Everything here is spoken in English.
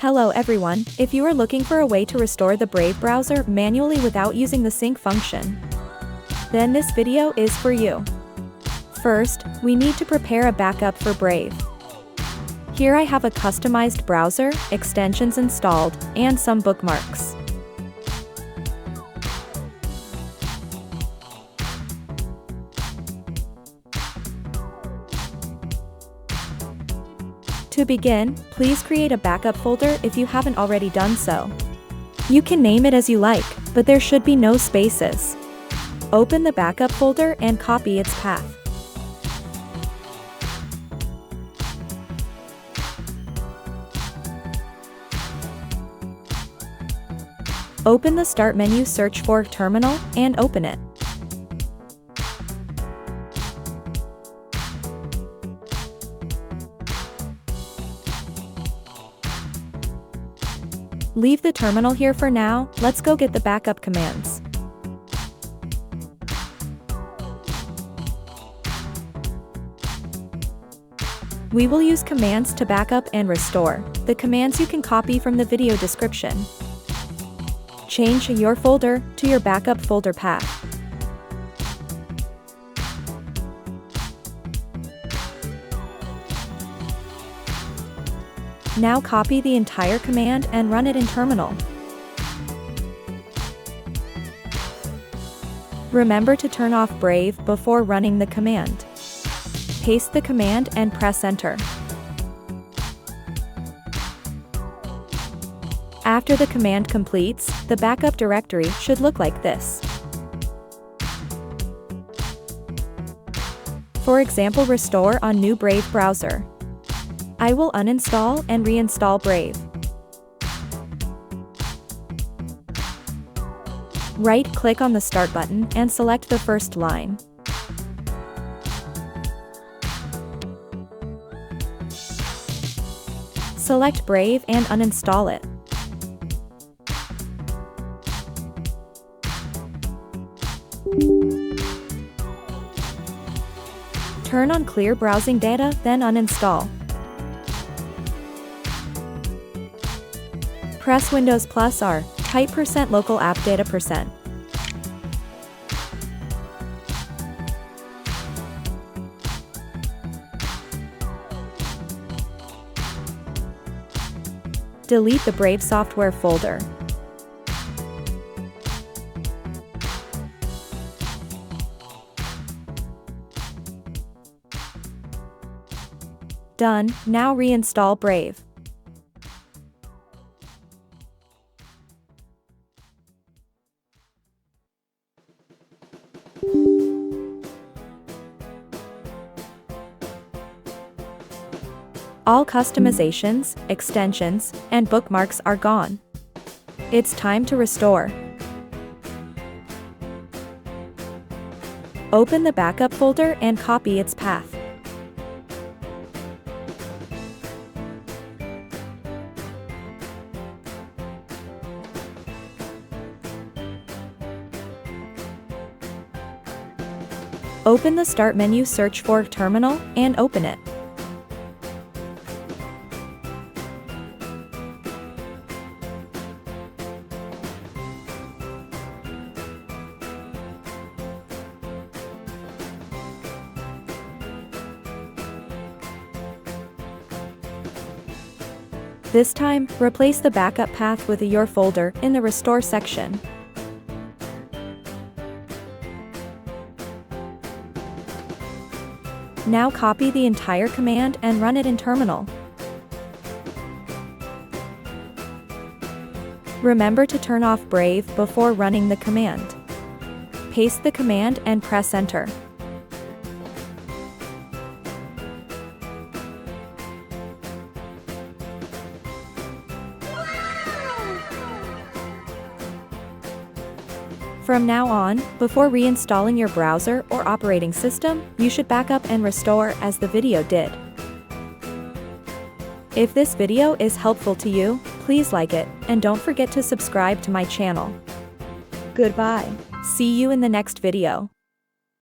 Hello everyone, if you are looking for a way to restore the Brave browser manually without using the sync function, then this video is for you. First, we need to prepare a backup for Brave. Here I have a customized browser, extensions installed, and some bookmarks. To begin, please create a backup folder if you haven't already done so. You can name it as you like, but there should be no spaces. Open the backup folder and copy its path. Open the Start menu, search for Terminal, and open it. Leave the terminal here for now, let's go get the backup commands. We will use commands to backup and restore, the commands you can copy from the video description. Change your folder to your backup folder path. Now copy the entire command and run it in terminal. Remember to turn off Brave before running the command. Paste the command and press enter. After the command completes, the backup directory should look like this. For example, restore on new Brave browser. I will uninstall and reinstall Brave. Right-click on the Start button and select the first line. Select Brave and uninstall it. Turn on Clear Browsing Data, then uninstall. Press Windows plus R, type %local AppData %. Delete the BraveSoftware folder. Done, now reinstall Brave. All customizations, extensions, and bookmarks are gone. It's time to restore. Open the backup folder and copy its path. Open the Start menu, search for Terminal, and open it. This time, replace the backup path with a YourFolder in the Restore section. Now copy the entire command and run it in terminal. Remember to turn off Brave before running the command. Paste the command and press enter. From now on, before reinstalling your browser or operating system, you should backup and restore as the video did. If this video is helpful to you, please like it, and don't forget to subscribe to my channel. Goodbye. See you in the next video.